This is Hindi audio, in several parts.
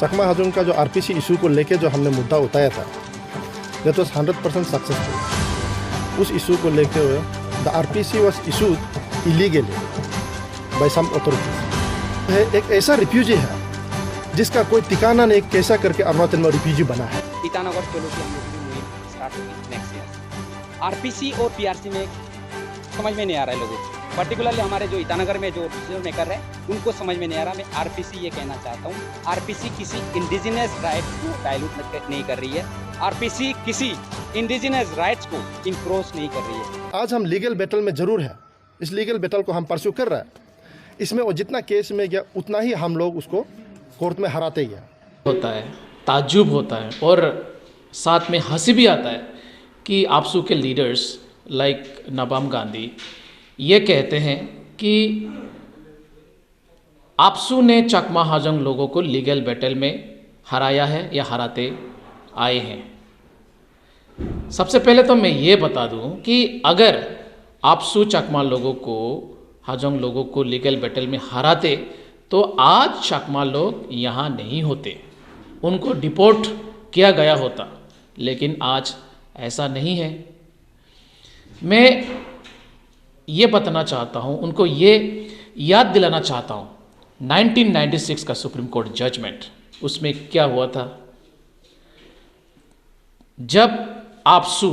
चकमा हाजोंग का जो आरपीसी इशू को लेके जो हमने मुद्दा उठाया था, दैट वाज 100% सक्सेसफुल। उस इशू को लेके हुए the RPC was issued illegally by some authorities. एक ऐसा रिफ्यूजी है जिसका कोई ठिकाना नहीं कैसा करके अरुणाचल में रिफ्यूजी बना है। ईटानगर चलो की हम लोग की मुहिम स्टार्ट होगी नेक्स्ट ईयर। आरपीसी और पीआरसी में समझ में नहीं आ रहा है लोगों को, पर्टिकुलरली हमारे जो ईटानगर में जो डिसीजन मेकर है उनको समझ में नहीं आ रहा। मैं आरपीसी ये कहना चाहता हूँ, आरपीसी किसी इंडिजिनस राइट्स को डायलूट नहीं कर रही है, आरपीसी किसी इंडिजिनस राइट्स को इम्प्रोज नहीं कर रही है। आज हम लीगल बैटल में जरूर है, इस लीगल बैटल को हम परस्यू कर रहे हैं। इसमें वो जितना केस में गया उतना ही हम लोग उसको कोर्ट में हराते गया। होता है, ताज्जुब होता है और साथ में हंसी भी आता है कि आपसू के लीडर्स लाइक नबाम गांधी ये कहते हैं कि आपसू ने चकमा हाजोंग लोगों को लीगल बैटल में हराया है या हराते आए हैं। सबसे पहले तो मैं ये बता दूं कि अगर आपसू चकमा लोगों को, हाजोंग लोगों को लीगल बैटल में हराते तो आज चकमा लोग यहाँ नहीं होते, उनको डिपोर्ट किया गया होता। लेकिन आज ऐसा नहीं है। मैं ये बताना चाहता हूँ, उनको ये याद दिलाना चाहता हूँ 1996 का सुप्रीम कोर्ट जजमेंट, उसमें क्या हुआ था। जब आपसू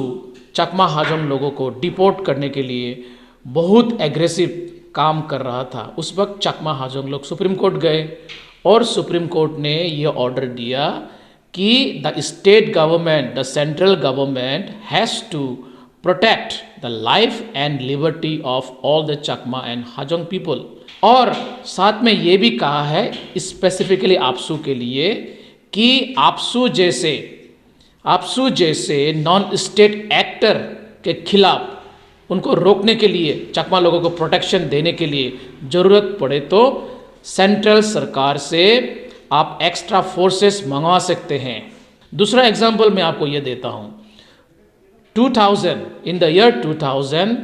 चकमा हाजोंग लोगों को डिपोर्ट करने के लिए बहुत एग्रेसिव काम कर रहा था, उस वक्त चकमा हाजोंग लोग सुप्रीम कोर्ट गए और सुप्रीम कोर्ट ने ये ऑर्डर दिया कि the state government, the central government has to protect the life and liberty of all the Chakma and Hajong people. और साथ में ये भी कहा है स्पेसिफिकली आपसू के लिए कि आपसू जैसे नॉन स्टेट एक्टर के खिलाफ उनको रोकने के लिए, चकमा लोगों को प्रोटेक्शन देने के लिए ज़रूरत पड़े तो सेंट्रल सरकार से आप एक्स्ट्रा फोर्सेस मंगवा सकते हैं। दूसरा एग्जांपल मैं आपको ये देता हूँ। 2000 इन द ईयर 2000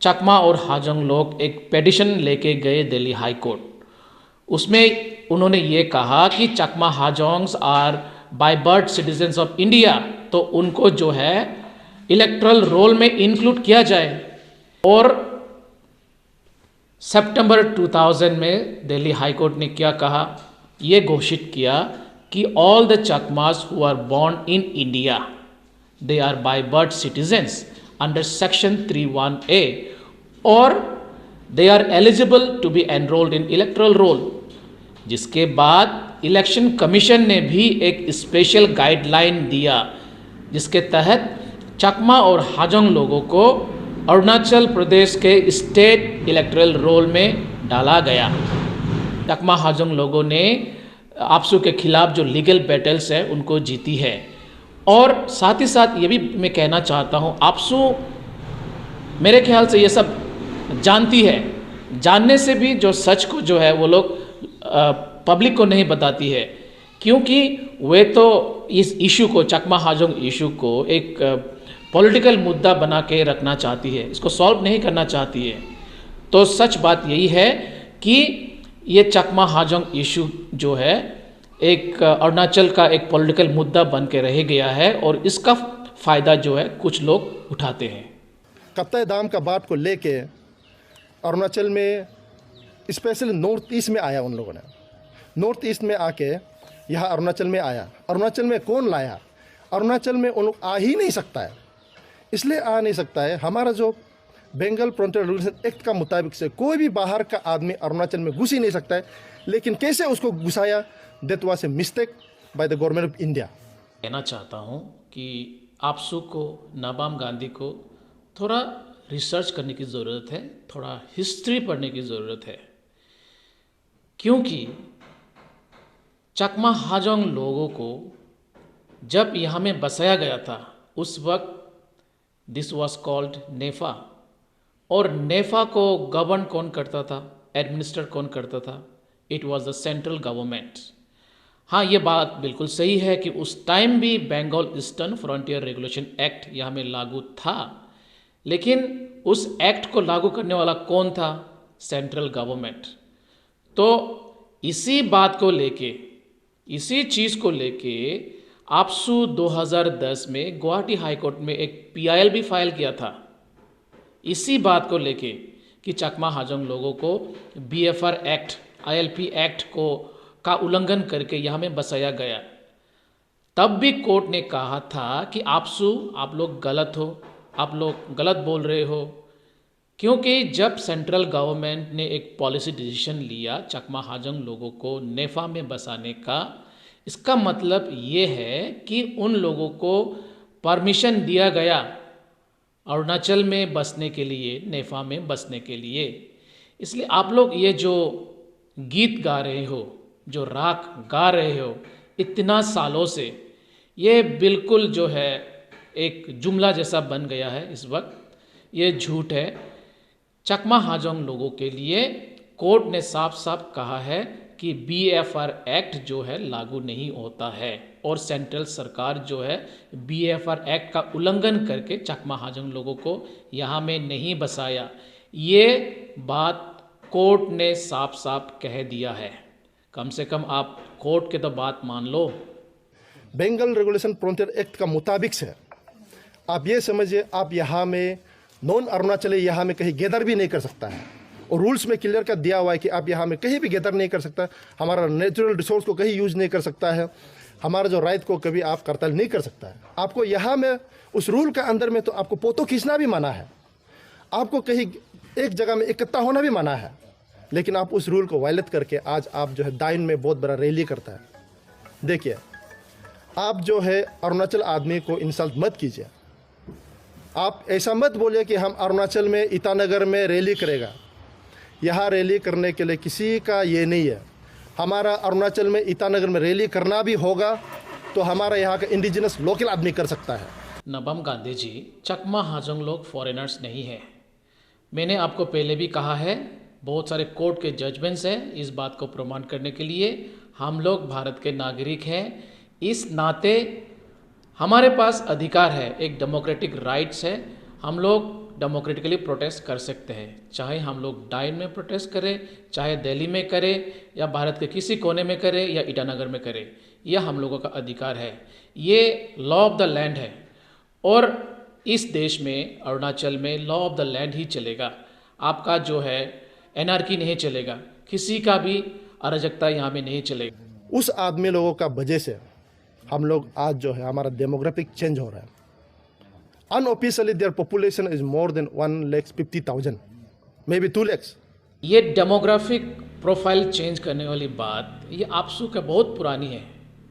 चकमा और हाजोंग लोग एक पेटिशन लेके गए दिल्ली हाई कोर्ट। उसमें उन्होंने ये कहा कि Chakma Hajongs are by birth citizens of India, तो उनको जो है इलेक्ट्रल रोल में इंक्लूड किया जाए। और सितंबर 2000 में दिल्ली हाई कोर्ट ने क्या कहा, ये घोषित किया कि all the Chakmas who are born in India they are by birth citizens under section 31A और they are eligible to be enrolled in electoral roll. जिसके बाद इलेक्शन कमीशन ने भी एक स्पेशल गाइडलाइन दिया जिसके तहत चकमा और हाजोंग लोगों को अरुणाचल प्रदेश के स्टेट इलेक्टोरल रोल में डाला गया। चकमा हाजोंग लोगों ने आपसू के खिलाफ जो लीगल बैटल्स है उनको जीती है। और साथ ही साथ ये भी मैं कहना चाहता हूँ, आपसू मेरे ख्याल से ये सब जानती है, जानने से भी जो सच को जो है वो लोग पब्लिक को नहीं बताती है, क्योंकि वे तो इस इशू को, चकमा हाजोंग इशू को एक पॉलिटिकल मुद्दा बना के रखना चाहती है, इसको सॉल्व नहीं करना चाहती है। तो सच बात यही है कि ये चकमा हाजोंग इशू जो है एक अरुणाचल का एक पॉलिटिकल मुद्दा बन के रह गया है और इसका फ़ायदा जो है कुछ लोग उठाते हैं। कत्ताई दाम का बात को लेके अरुणाचल में स्पेशली नॉर्थ ईस्ट में आया, उन लोगों ने नॉर्थ ईस्ट में आके यहाँ अरुणाचल में आया। अरुणाचल में कौन लाया? अरुणाचल में उन लोग आ ही नहीं सकता है, इसलिए आ नहीं सकता है। हमारा जो बंगाल फ्रंटियर रेगुलेशन एक्ट का मुताबिक से कोई भी बाहर का आदमी अरुणाचल में घुस ही नहीं सकता है, लेकिन कैसे उसको घुसाया, that was a mistake by the government of India. कहना चाहता हूँ कि आपसू को, नबाम गांधी को थोड़ा रिसर्च करने की ज़रूरत है, थोड़ा हिस्ट्री पढ़ने की ज़रूरत है, क्योंकि चकमा हाजोंग लोगों को जब यहाँ में बसाया गया था उस वक्त दिस वाज कॉल्ड नेफा। और नेफा को गवर्न कौन करता था, एडमिनिस्टर कौन करता था? It was the central government. हाँ, ये बात बिल्कुल सही है कि उस टाइम भी Bengal eastern frontier regulation act यहाँ में लागू था, लेकिन उस एक्ट को लागू करने वाला कौन था? Central government. तो इसी बात को लेके इसी चीज़ को लेके आपसू 2010 में गुवाहाटी हाई कोर्ट में एक PIL भी फाइल किया था, इसी बात को लेके कि चकमा हाजोंग लोगों को BFR एक्ट, ILP एक्ट का उल्लंघन करके यहाँ में बसाया गया। तब भी कोर्ट ने कहा था कि आपसू आप लोग गलत हो, आप लोग गलत बोल रहे हो, क्योंकि जब सेंट्रल गवर्नमेंट ने एक पॉलिसी डिसीजन लिया चकमा हाजोंग लोगों को नेफा में बसाने का, इसका मतलब ये है कि उन लोगों को परमिशन दिया गया अरुणाचल में बसने के लिए, नेफा में बसने के लिए। इसलिए आप लोग ये जो गीत गा रहे हो, जो राग गा रहे हो इतना सालों से, ये बिल्कुल जो है एक जुमला जैसा बन गया है इस वक्त, ये झूठ है। चकमा हाजोंग लोगों के लिए कोर्ट ने साफ साफ कहा है कि BFR एक्ट जो है लागू नहीं होता है और सेंट्रल सरकार जो है BFR एक्ट का उल्लंघन करके चकमा हाजोंग लोगों को यहाँ में नहीं बसाया। ये बात कोर्ट ने साफ साफ कह दिया है। कम से कम आप कोर्ट के तो बात मान लो। बंगाल रेगुलेशन फ्रंटियर एक्ट का मुताबिक से आप ये समझिए, आप यहाँ में नॉन अरुणाचली यहाँ में कहीं गैदर भी नहीं कर सकता है, और रूल्स में क्लियर कर दिया हुआ है कि आप यहाँ में कहीं भी गैदर नहीं कर सकता, हमारा नेचुरल रिसोर्स को कहीं यूज नहीं कर सकता है, हमारा जो राइट को कभी आप करतल नहीं कर सकता है। आपको यहाँ में उस रूल का अंदर में तो आपको फोटो खींचना भी मना है, आपको कहीं एक जगह में इकट्ठा होना भी मना है, लेकिन आप उस रूल को वायलेट करके आज आप जो है दाइन में बहुत बड़ा रैली करता है। देखिए, आप जो है अरुणाचल आदमी को इंसल्ट मत कीजिए। आप ऐसा मत बोलिए कि हम अरुणाचल में ईटानगर में रैली करेगा। यहाँ रैली करने के लिए किसी का ये नहीं है। हमारा अरुणाचल में ईटानगर में रैली करना भी होगा तो हमारा यहाँ का इंडिजिनस लोकल आदमी कर सकता है। नबम गांधी जी, चकमा हाजोंग लोग फॉरेनर्स नहीं है। मैंने आपको पहले भी कहा है, बहुत सारे कोर्ट के जजमेंट्स हैं इस बात को प्रमाण करने के लिए। हम लोग भारत के नागरिक हैं, इस नाते हमारे पास अधिकार है, एक डेमोक्रेटिक राइट्स है। हम लोग डेमोक्रेटिकली प्रोटेस्ट कर सकते हैं, चाहे हम लोग डाइन में प्रोटेस्ट करें, चाहे दिल्ली में करें, या भारत के किसी कोने में करें, या ईटानगर में करें, यह हम लोगों का अधिकार है। ये लॉ ऑफ द लैंड है और इस देश में अरुणाचल में लॉ ऑफ द लैंड ही चलेगा। आपका जो है एनआरकी नहीं चलेगा, किसी का भी अराजकता यहाँ में नहीं चलेगा। उस आदमी लोगों का वजह से हम लोग आज जो है हमारा डेमोग्राफिक चेंज हो रहा है। Unofficially their population is more than 1,50,000, may be 2 lakh. ये डेमोग्राफिक प्रोफाइल चेंज करने वाली बात ये आपसू का बहुत पुरानी है।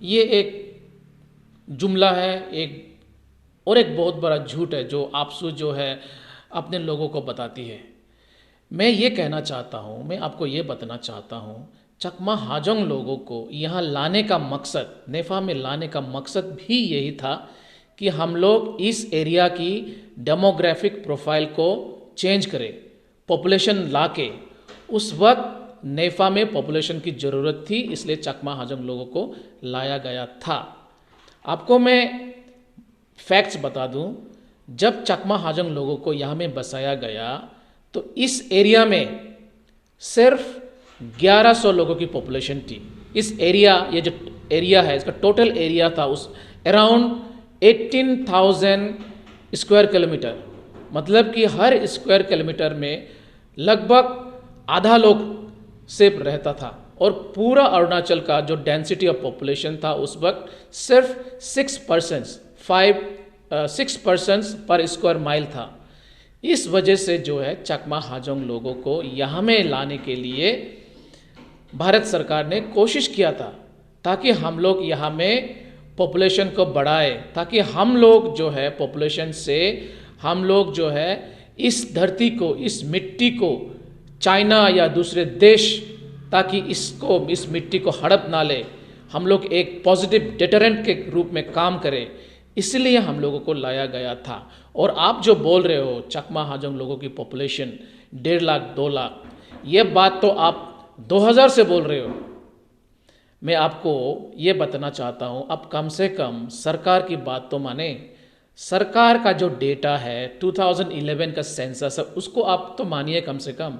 ये एक जुमला है, एक बहुत बड़ा झूठ है जो आपसू जो है अपने लोगों को बताती है। मैं ये कहना चाहता हूँ, मैं आपको ये बताना चाहता हूँ, चकमा हाजोंग लोगों को यहाँ लाने का मकसद, नेफा में लाने का मकसद भी यही था कि हम लोग इस एरिया की डेमोग्राफिक प्रोफाइल को चेंज करें, पॉपुलेशन लाके। उस वक्त नेफा में पॉपुलेशन की ज़रूरत थी, इसलिए चकमा हाजोंग लोगों को लाया गया था। आपको मैं फैक्ट्स बता दूं, जब चकमा हाजोंग लोगों को यहाँ में बसाया गया तो इस एरिया में सिर्फ 1100 लोगों की पॉपुलेशन थी। इस एरिया, ये जो एरिया है, इसका टोटल एरिया था उस अराउंड 18,000 स्क्वायर किलोमीटर, मतलब कि हर स्क्वायर किलोमीटर में लगभग आधा लोग सिर्फ रहता था। और पूरा अरुणाचल का जो डेंसिटी ऑफ पॉपुलेशन था उस वक्त सिर्फ 6% पर स्क्वायर माइल था। इस वजह से जो है चकमा हाजोंग लोगों को यहाँ में लाने के लिए भारत सरकार ने कोशिश किया था, ताकि हम लोग यहाँ में पॉपुलेशन को बढ़ाए, ताकि हम लोग जो है पॉपुलेशन से हम लोग जो है इस धरती को, इस मिट्टी को चाइना या दूसरे देश, ताकि इस मिट्टी को हड़प ना ले, हम लोग एक पॉजिटिव डिटरेंट के रूप में काम करें। इसलिए हम लोगों को लाया गया था। और आप जो बोल रहे हो चकमा हाजोंग लोगों की पॉपुलेशन 1.5 लाख 2 लाख, ये बात तो आप 2000 से बोल रहे हो। मैं आपको ये बताना चाहता हूँ, आप कम से कम सरकार की बात तो माने। सरकार का जो डेटा है 2011 का सेंसस है, उसको आप तो मानिए कम से कम।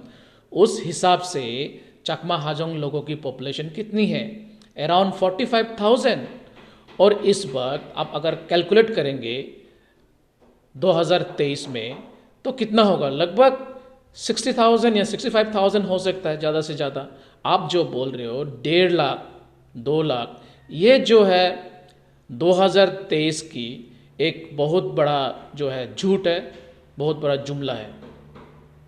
उस हिसाब से चकमा हाजोंग लोगों की पॉपुलेशन कितनी है? अराउंड 45,000। और इस वक्त आप अगर कैलकुलेट करेंगे 2023 में तो कितना होगा, लगभग 60,000 या 65,000 हो सकता है ज़्यादा से ज़्यादा। आप जो बोल रहे हो 1.5 लाख 2 लाख, ये जो है 2023 की एक बहुत बड़ा जो है झूठ है, बहुत बड़ा जुमला है।